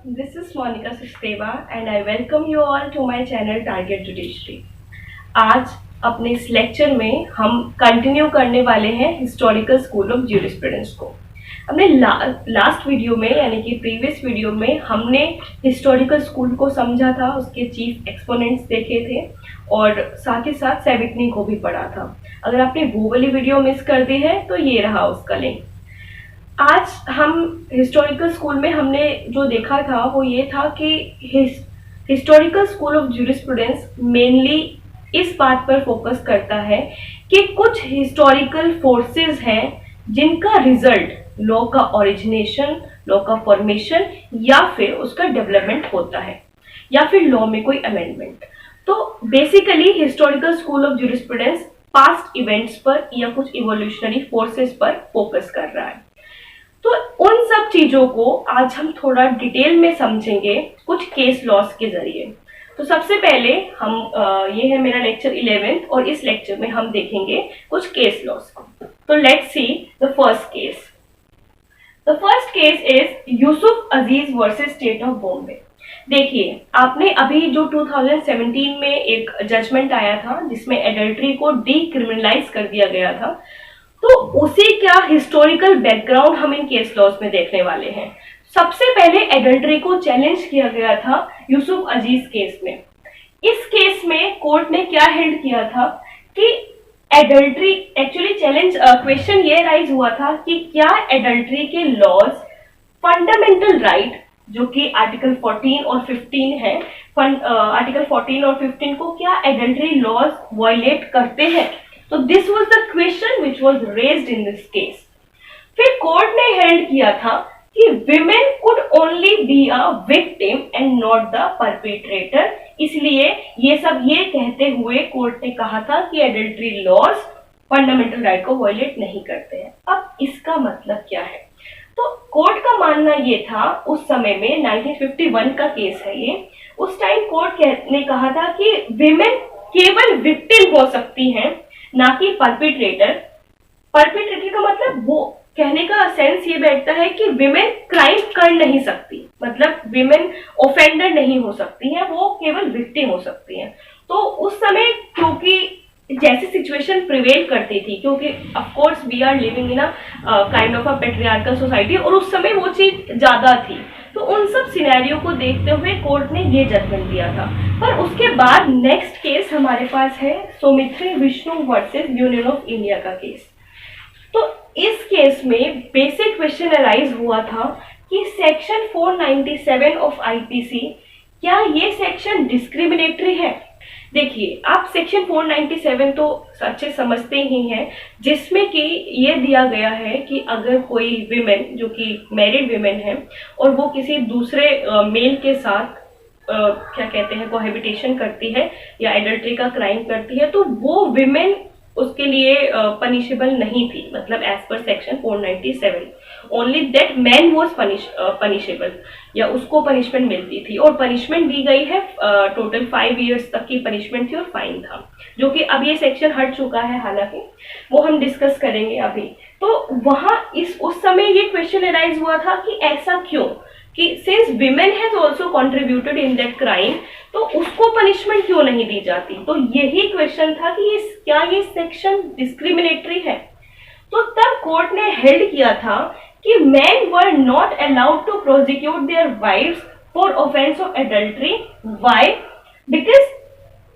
this is Monica Sachdeva and I welcome you all to my channel Target Judiciary। आज अपने इस lecture में हम कंटिन्यू करने वाले हैं हिस्टोरिकल स्कूल ऑफ ज्यूरिस्प्रूडेंस को। हमने लास्ट वीडियो में यानी कि प्रीवियस वीडियो में हमने हिस्टोरिकल स्कूल को समझा था, उसके चीफ एक्सपोनेंट्स देखे थे और साथ ही साथ सैविकनी को भी पढ़ा था। अगर आपने वो वाली वीडियो मिस कर दी है तो ये रहा उसका लिंक। आज हम हिस्टोरिकल स्कूल में हमने जो देखा था वो ये था कि historical school of jurisprudence mainly इस बात पर फोकस करता है कि कुछ हिस्टोरिकल फोर्सेस हैं जिनका रिजल्ट लॉ का ओरिजिनेशन, लॉ का फॉर्मेशन या फिर उसका डेवलपमेंट होता है या फिर लॉ में कोई अमेंडमेंट। तो basically historical school of jurisprudence past events पर या कुछ इवोल्यूशनरी फोर्सेस पर फोकस कर रहा है। तो उन सब चीजों को आज हम थोड़ा डिटेल में समझेंगे कुछ केस लॉस के जरिए। तो सबसे पहले हम ये है मेरा लेक्चर 11 और इस लेक्चर में हम देखेंगे कुछ केस लॉस को। तो let's see the first case. The first case is Yusuf Aziz versus state of Bombay. देखिए, आपने अभी जो 2017 में एक जजमेंट आया था जिसमें एडल्ट्री को डीक्रिमिनलाइज कर दिया गया था, तो उसी क्या हिस्टोरिकल बैकग्राउंड हम इन केस लॉज में देखने वाले हैं। सबसे पहले एडल्ट्री को चैलेंज किया गया था यूसुफ अजीज केस में। इस केस में कोर्ट ने क्या हेल्ड किया था कि एडल्ट्री एक्चुअली चैलेंज क्वेश्चन ये राइज हुआ था कि क्या एडल्ट्री के लॉज फंडामेंटल राइट जो कि आर्टिकल 14 और 15 है, आर्टिकल 14 और 15 को क्या एडल्ट्री लॉज वायलेट करते हैं। तो this was the question which was raised in this case. फिर कोर्ट ने हेल्ड किया था कि women could only be a victim and not the perpetrator. इसलिए ये सब ये कहते हुए कोर्ट ने कहा था कि एडल्ट्री लॉज फंडामेंटल राइट को वायलेट नहीं करते हैं। अब इसका मतलब क्या है? तो कोर्ट का मानना ये था उस समय में, 1951 का केस है ये, उस टाइम कोर्ट ने कहा था कि विमेन केवल विक्टिम हो सकती हैं, ना कि परपेट्रेटर। परपेट्रेटर का मतलब वो कहने का सेंस ये बैठता है कि विमेन क्राइम कर नहीं सकती, मतलब विमेन ऑफेंडर नहीं हो सकती हैं, वो केवल विक्टिम हो सकती हैं। तो उस समय क्योंकि जैसी सिचुएशन प्रिवेल करती थी, क्योंकि of course we are living in a kind of a patriarchal society और उस समय वो चीज ज्यादा थी, तो उन सब सिनेरियो को देखते हुए कोर्ट ने ये जजमेंट दिया था। पर उसके बाद नेक्स्ट केस हमारे पास है Sowmithri Vishnu versus union of India का केस। तो इस केस में बेसिक क्वेश्चन अराइज हुआ था कि सेक्शन 497 ऑफ आईपीसी, क्या ये सेक्शन डिस्क्रिमिनेटरी है? देखिए, आप सेक्शन 497 तो अच्छे समझते ही हैं, जिसमें कि ये दिया गया है कि अगर कोई विमेन जो कि मैरिड विमेन है और वो किसी दूसरे मेल के साथ क्या कहते हैं कोहैबिटेशन करती है या एडल्ट्री का क्राइम करती है, तो वो विमेन उसके लिए पनिशेबल नहीं थी, मतलब एज पर section 497 only that man was punishable, या उसको पनिशमेंट मिलती थी। और पनिशमेंट दी गई है टोटल 5 इयर्स तक की पनिशमेंट थी और फाइन था, जो कि अब ये सेक्शन हट चुका है, हालांकि वो हम डिस्कस करेंगे अभी। तो वहां उस समय ये क्वेश्चन अराइज हुआ था कि ऐसा क्यों, कि since women has also contributed in that crime, तो उसको पनिशमेंट क्यों नहीं दी जाती। तो यही क्वेश्चन था कि क्या ये सेक्शन डिस्क्रिमिनेटरी है। तो तब कोर्ट ने हेल्ड किया था कि men were not allowed to prosecute their wives for offense of adultery. Why? Because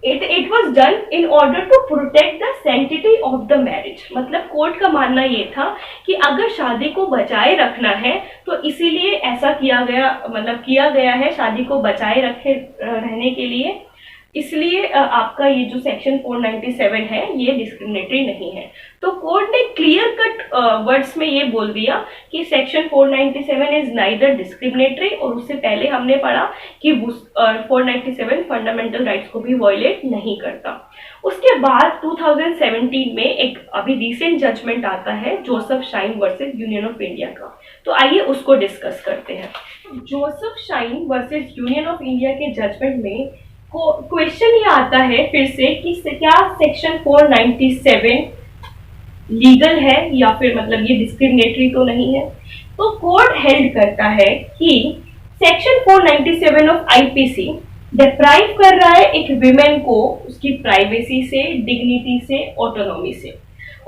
it was done in order to protect the sanctity of the marriage. मतलब कोर्ट का मानना ये था कि अगर शादी को बचाए रखना है तो इसीलिए ऐसा किया गया, मतलब किया गया है शादी को बचाए रहने के लिए, इसलिए आपका ये जो सेक्शन 497 है ये डिस्क्रिमिनेटरी नहीं है। तो कोर्ट ने क्लियर कट वर्ड्स में ये बोल दिया कि सेक्शन 497 इज नाइदर डिस्क्रिमिनेटरी, और उससे पहले हमने पढ़ा कि 497 फंडामेंटल राइट्स को भी वायलेट नहीं करता। उसके बाद 2017 में एक अभी रिसेंट जजमेंट आता है Joseph shine versus union of India का। तो आइए उसको डिस्कस करते हैं। Joseph shine versus union of India के जजमेंट में क्वेश्चन ये आता है फिर से कि क्या सेक्शन 497 लीगल है या फिर मतलब ये डिस्क्रिमिनेटरी तो नहीं है। तो कोर्ट हेल्ड करता है कि section section 497 of IPC deprive कर रहा है एक विमेन को उसकी प्राइवेसी से, डिग्निटी से, ऑटोनॉमी से।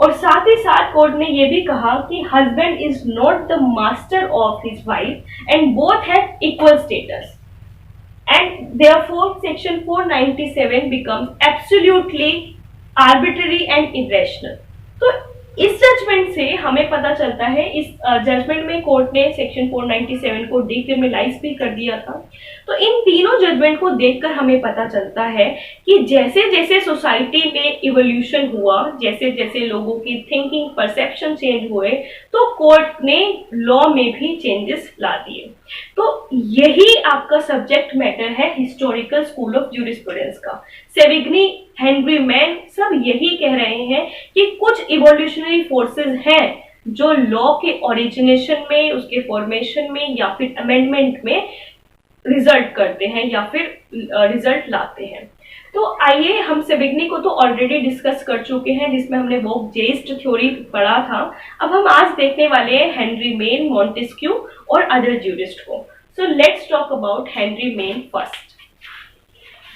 और साथ ही साथ कोर्ट ने यह भी कहा कि husband is not the master of his wife and both have equal status, and therefore section 497 becomes absolutely arbitrary and irrational। तो इस जजमेंट से हमें पता चलता है, इस जजमेंट में कोर्ट ने सेक्शन 497 को डिक्रिमिनलाइज भी कर दिया था। तो इन तीनों जजमेंट को देखकर हमें पता चलता है कि जैसे जैसे सोसाइटी में इवोल्यूशन हुआ, जैसे जैसे लोगों की थिंकिंग परसेप्शन चेंज हुए, तो कोर्ट ने लॉ में भी चेंजेस ला दिए। तो यही आपका सब्जेक्ट मैटर है हिस्टोरिकल स्कूल ऑफ ज्यूरिस्प्रूडेंस का। सेविग्नी, हेनरी मैन सब यही कह रहे हैं कि कुछ इवोल्यूशनरी फोर्सेस हैं जो लॉ के ओरिजिनेशन में, उसके फॉर्मेशन में या फिर अमेंडमेंट में रिजल्ट करते हैं या फिर रिजल्ट लाते हैं। तो आइए, हम सेविग्नी को तो ऑलरेडी डिस्कस कर चुके हैं जिसमें हमने वो जेस्ट थ्योरी पढ़ा था। अब हम आज देखने वाले हैं हेनरी मेन, मॉन्टेस्क्यू और अदर ज्यूरिस्ट को। So let's talk about Henry main first.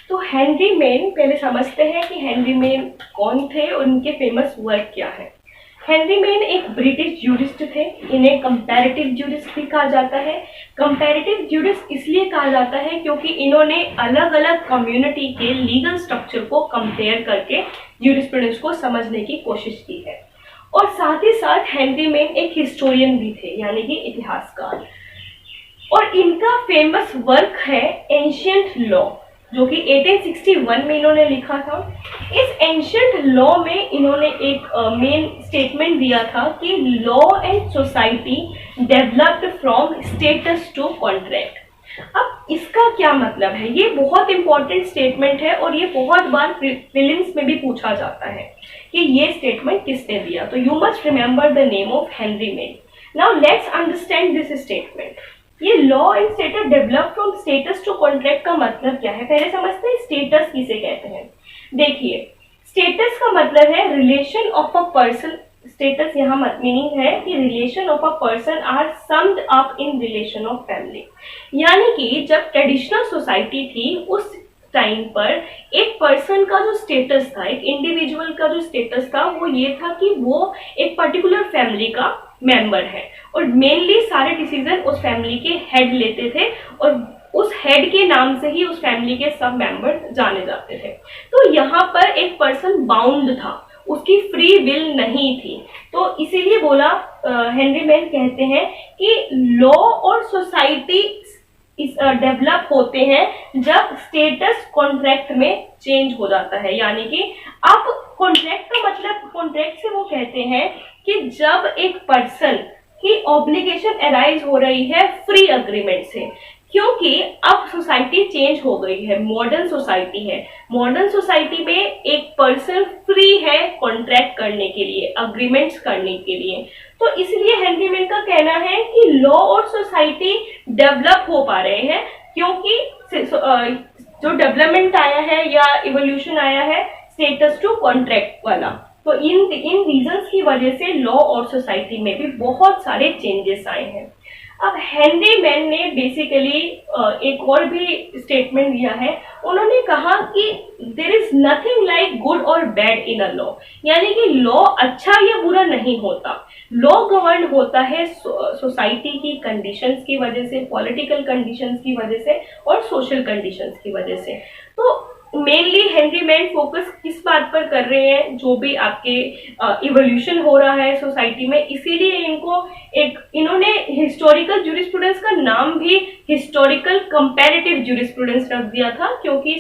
तो हेनरी मेन, पहले समझते हैं कि हेनरी मेन कौन थे और उनके फेमस वर्क क्या है। हेनरी मेन एक ब्रिटिश ज्यूरिस्ट थे। इन्हें कंपैरेटिव ज्यूरिस्ट भी कहा जाता है। कंपैरेटिव ज्यूरिस्ट इसलिए कहा जाता है क्योंकि इन्होंने अलग अलग कम्युनिटी के लीगल स्ट्रक्चर को कंपेयर करके ज्यूरिस्प्रूडेंस को समझने की कोशिश की है। और साथ ही साथ हेनरी मेन एक हिस्टोरियन भी थे, यानी कि इतिहासकार। और इनका फेमस वर्क है एंशिएंट लॉ, जो कि 1861 में इन्होंने लिखा था। इस एंशिएंट लॉ में इन्होंने एक मेन स्टेटमेंट दिया था कि law and society developed from status to contract. अब इसका क्या मतलब है? ये बहुत इंपॉर्टेंट स्टेटमेंट है और ये बहुत बार प्रीलिम्स में भी पूछा जाता है कि ये स्टेटमेंट किसने दिया। तो you must remember the name of Henry Maine. Now let's understand this statement. ये law and status develop from status to contract का मतलब क्या है? पहले समझते हैं स्टेटस किसे कहते हैं। देखिए, स्टेटस का मतलब है relation of a person. Status यहाँ मीनिंग है कि relation of a person are summed up in relation of family. यानी कि जब ट्रेडिशनल सोसाइटी थी उस टाइम पर एक पर्सन का जो स्टेटस था, एक इंडिविजुअल का जो स्टेटस था, वो ये था कि वो एक पर्टिकुलर फैमिली का मेंबर है और मेनली सारे डिसीजन उस फैमिली के हेड लेते थे और उस हेड के नाम से ही उस फैमिली के सब मेंबर जाने जाते थे। तो यहाँ पर एक पर्सन बाउंड था, उसकी फ्री विल नहीं थी। तो इसीलिए बोला, हेनरी मेन कहते हैं कि लॉ और सोसाइटी डेवलप होते हैं जब स्टेटस कॉन्ट्रैक्ट में चेंज हो जाता है। यानी कि अब कॉन्ट्रैक्ट का मतलब, कॉन्ट्रैक्ट से वो कहते हैं कि जब एक पर्सन की ऑब्लिगेशन अराइज हो रही है फ्री अग्रीमेंट से, क्योंकि अब सोसाइटी चेंज हो गई है, मॉडर्न सोसाइटी है। मॉडर्न सोसाइटी में एक पर्सन फ्री है कॉन्ट्रैक्ट करने के लिए, अग्रीमेंट्स करने के लिए। तो इसलिए हेनरी मेन का कहना है कि लॉ और सोसाइटी डेवलप हो पा रहे हैं क्योंकि जो डेवलपमेंट आया है या इवोल्यूशन आया है स्टेटस टू कॉन्ट्रैक्ट वाला। तो इन रीजंस की वजह से लॉ और सोसाइटी में भी बहुत सारे चेंजेस आए हैं। अब हेनरी मैन ने बेसिकली एक और भी स्टेटमेंट दिया है। उन्होंने कहा कि there is nothing like good और बैड इन अ लॉ, यानी कि लॉ अच्छा या बुरा नहीं होता। लॉ गवर्न होता है सोसाइटी की कंडीशंस की वजह से, पॉलिटिकल कंडीशंस की वजह से और सोशल कंडीशंस की वजह से। तो मेनली हेनरी मैन फोकस किस बात पर कर रहे हैं? जो भी आपके इवोल्यूशन हो रहा है सोसाइटी में, इसीलिए इन्होंने हिस्टोरिकल ज्यूरिस्प्रूडेंस का नाम भी हिस्टोरिकल कंपैरेटिव ज्यूरिस्प्रूडेंस रख दिया था, क्योंकि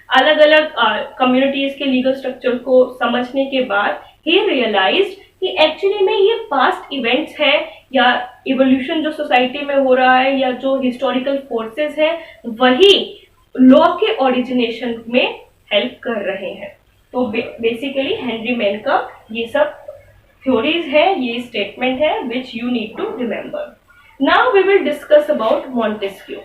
अलग अलग कम्युनिटीज के लीगल स्ट्रक्चर को समझने के बाद ही रियलाइज्ड कि एक्चुअली में ये पास्ट इवेंट्स है या इवोल्यूशन जो सोसाइटी में हो रहा है या जो हिस्टोरिकल फोर्सेस है, वही लॉ के ओरिजिनेशन में हेल्प कर रहे हैं। तो बेसिकली हेनरी मैन का ये सब थ्योरीज है, ये स्टेटमेंट है which you need to remember. Now we will discuss about Montesquieu.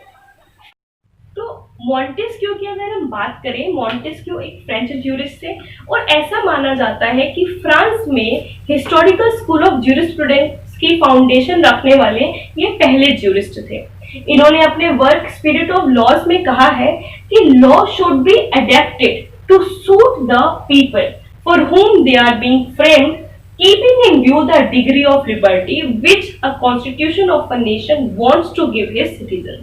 तो मॉन्टेस्क्यू की अगर हम बात करें, मॉन्टेस्क्यू एक फ्रेंच ज्यूरिस्ट थे और ऐसा माना जाता है कि फ्रांस में हिस्टोरिकल स्कूल ऑफ ज्यूरिस्प्रूडेंस की फाउंडेशन रखने वाले ये पहले ज्यूरिस्ट थे। इन्होंने अपने वर्क स्पिरिट ऑफ लॉज में कहा है कि law should be adapted to suit the people for whom they are being framed, keeping in view the degree of liberty which a constitution of a nation wants to give his citizen।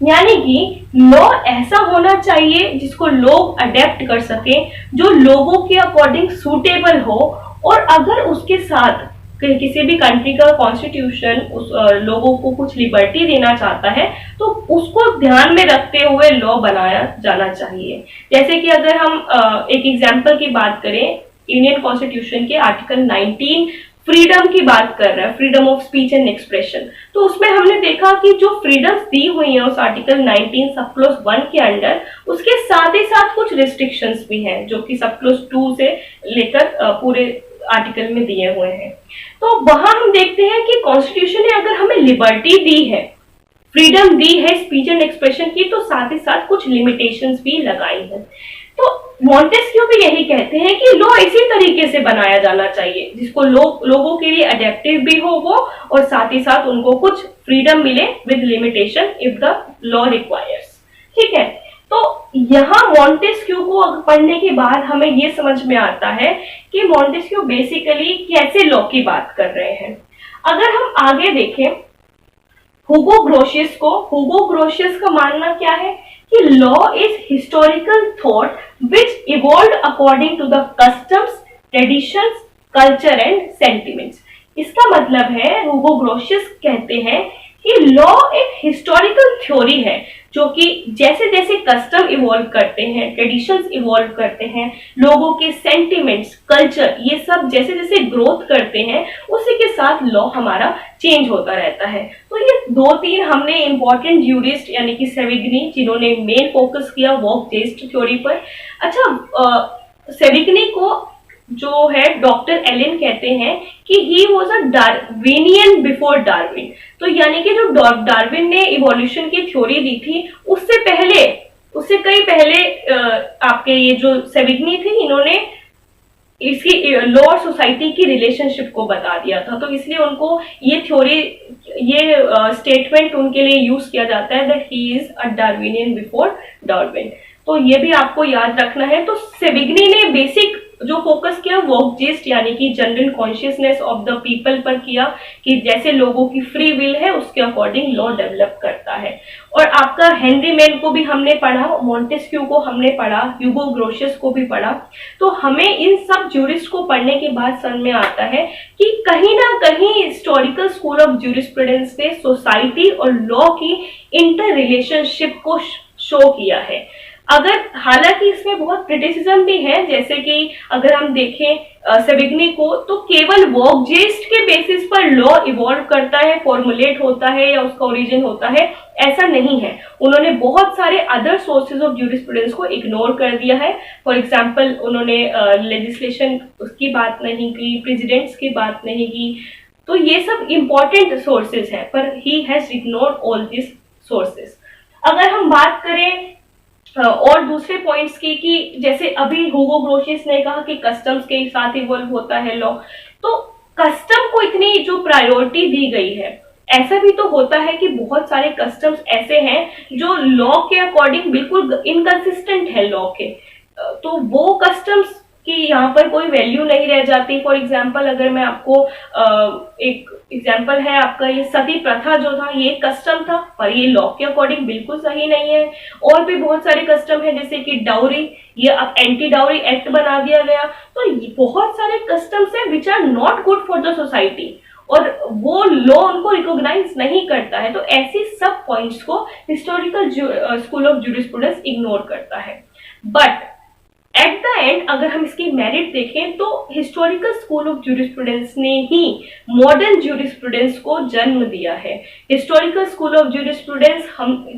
यानी कि law ऐसा होना चाहिए जिसको लोग adapt कर सके, जो लोगों के अकॉर्डिंग सूटेबल हो, और अगर उसके साथ किसी भी कंट्री का कॉन्स्टिट्यूशन उस लोगों को कुछ लिबर्टी देना चाहता है तो उसको ध्यान में रखते हुए लॉ बनाया जाना चाहिए। जैसे कि अगर हम एक एग्जांपल की बात करें, इंडियन कॉन्स्टिट्यूशन के आर्टिकल 19 फ्रीडम की बात कर रहा है, freedom of speech and expression. तो उसमें हमने देखा कि जो फ्रीडम्स दी हुई है उस आर्टिकल 19 सब क्लोज 1 के अंडर, उसके साथ ही साथ कुछ रिस्ट्रिक्शंस भी हैं जो कि सब क्लोज 2 से लेकर पूरे आर्टिकल में दिए हुए हैं। तो वहां हम देखते हैं कि कॉन्स्टिट्यूशन ने अगर हमें लिबर्टी दी है, फ्रीडम दी है स्पीच एंड एक्सप्रेशन की, तो साथ ही साथ कुछ लिमिटेशंस भी लगाई हैं। तो मॉन्टेस्क्यू भी यही कहते हैं कि लॉ इसी तरीके से बनाया जाना चाहिए जिसको लोगों के लिए अडेप्टिव भी हो वो, और साथ ही साथ उनको कुछ फ्रीडम मिले with limitation if the law requires. ठीक है, तो यहाँ मॉन्टेस्क्यू को पढ़ने के बाद हमें ये समझ में आता है कि मॉन्टेस्क्यू बेसिकली कैसे लॉ की बात कर रहे हैं। अगर हम आगे देखें हुगो ग्रोशियस का मानना क्या है कि law is historical thought which evolve according to the customs, traditions, culture and sentiments. इसका मतलब है हुगो ग्रोशियस कहते हैं कि लॉ एक हिस्टोरिकल थ्योरी है जो कि जैसे जैसे कस्टम इवॉल्व करते हैं, ट्रेडिशंस इवॉल्व करते हैं, लोगों के सेंटिमेंट्स, कल्चर, ये सब जैसे जैसे ग्रोथ करते हैं उसी के साथ लॉ हमारा चेंज होता रहता है। तो ये 2-3 हमने इंपॉर्टेंट यूरिस्ट यानी कि सेविग्नी, जिन्होंने मेन फोकस किया वॉक जेस्ट थ्योरी पर। अच्छा, सेविग्नी को जो है डॉक्टर एलन कहते हैं कि he was a Darwinian before Darwin. तो यानी कि जो डार्विन ने इवोल्यूशन की थ्योरी दी थी उससे कई पहले आपके ये जो सेविग्नी थी, इन्होंने इसकी लॉ और सोसाइटी की रिलेशनशिप को बता दिया था। तो इसलिए उनको ये थ्योरी, ये स्टेटमेंट उनके लिए यूज किया जाता है that he is a Darwinian before Darwin. तो ये भी आपको याद रखना है। तो सेविग्नी ने बेसिक जो फोकस किया वॉक जेस्ट यानी कि general consciousness of the people पर किया, कि जैसे लोगों की फ्री विल है उसके अकॉर्डिंग लॉ डेवलप करता है। और आपका हेनरी मैन को भी हमने पढ़ा, मॉन्टेस्क्यू को हमने पढ़ा, ह्यूगो ग्रोशियस को भी पढ़ा। तो हमें इन सब ज्यूरिस्ट को पढ़ने के बाद समझ में आता है कि कहीं ना कहीं हिस्टोरिकल स्कूल ऑफ ज्यूरिस्प्रूडेंस ने सोसाइटी और लॉ की इंटर रिलेशनशिप को शो किया है। अगर हालांकि इसमें बहुत क्रिटिसिज्म भी है, जैसे कि अगर हम देखें सेविग्नी को, तो केवल वॉक जेस्ट के बेसिस पर लॉ इवॉल्व करता है, फॉर्मुलेट होता है या उसका ओरिजिन होता है, ऐसा नहीं है। उन्होंने बहुत सारे अदर सोर्सेज ऑफ ज्यूरिस्प्रूडेंस को इग्नोर कर दिया है। फॉर एग्जांपल उन्होंने लेजिस्लेशन उसकी बात नहीं की, प्रेसिडेंट्स की बात नहीं की। तो ये सब इंपॉर्टेंट सोर्सेज हैं, पर he has ignored all this sources. अगर हम बात करें और दूसरे पॉइंट्स की, कि जैसे अभी हुगो ग्रोशियस ने कहा कि कस्टम्स के साथ इवॉल्व होता है लॉ, तो कस्टम को इतनी जो प्रायोरिटी दी गई है, ऐसा भी तो होता है कि बहुत सारे कस्टम्स ऐसे हैं जो लॉ के अकॉर्डिंग बिल्कुल इनकंसिस्टेंट है लॉ के, तो वो कस्टम्स की यहाँ पर कोई वैल्यू नहीं रह जाती। फॉर एग्जाम्पल अगर मैं आपको एक एग्जाम्पल है आपका, ये सती प्रथा जो था ये कस्टम था, पर ये लॉ के अकॉर्डिंग बिल्कुल सही नहीं है। और भी बहुत सारे कस्टम है, जैसे कि डाउरी, ये अब एंटी डाउरी एक्ट बना दिया गया। तो बहुत सारे कस्टम्स है which are not good for the society, और वो लॉ उनको रिकॉग्नाइज नहीं करता है। तो ऐसी सब पॉइंट्स को historical school of jurisprudence ignore करता है। बट एट द एंड अगर हम इसकी मेरिट देखें तो हिस्टोरिकल स्कूल ऑफ ज्यूरिस्प्रूडेंस ने ही मॉडर्न ज्यूरिस्प्रूडेंस को जन्म दिया है। हिस्टोरिकल स्कूल ऑफ ज्यूरिस्प्रूडेंस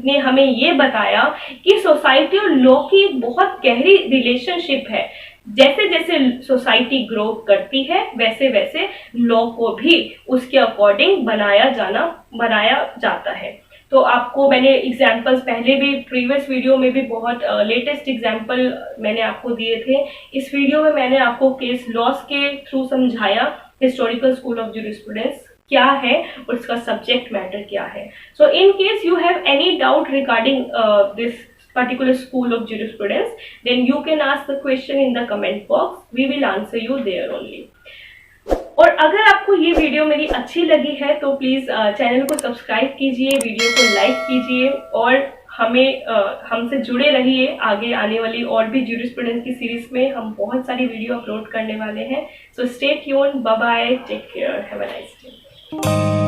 ने हमें ये बताया कि सोसाइटी और लॉ की एक बहुत गहरी रिलेशनशिप है। जैसे जैसे सोसाइटी ग्रो करती है वैसे वैसे लॉ को भी उसके अकॉर्डिंग बनाया जाता है। तो आपको मैंने एग्जाम्पल्स पहले भी प्रीवियस वीडियो में भी बहुत लेटेस्ट एग्जाम्पल मैंने आपको दिए थे। इस वीडियो में मैंने आपको केस लॉस के थ्रू समझाया हिस्टोरिकल स्कूल ऑफ ज्यूरिस्प्रूडेंस क्या है, उसका सब्जेक्ट मैटर क्या है. So in case you have any doubt regarding this particular school of jurisprudence, then you can ask the question in the comment box. We will answer you there only. और अगर आपको ये video मेरी अच्छी लगी है तो प्लीज चैनल को सब्सक्राइब कीजिए, वीडियो को लाइक कीजिए और हमसे जुड़े रहिए. आगे आने वाली और भी ज्यूरिस्प्रूडेंस की सीरीज में हम बहुत सारी वीडियो अपलोड करने वाले हैं. So stay tuned, bye bye, take care, have a nice day.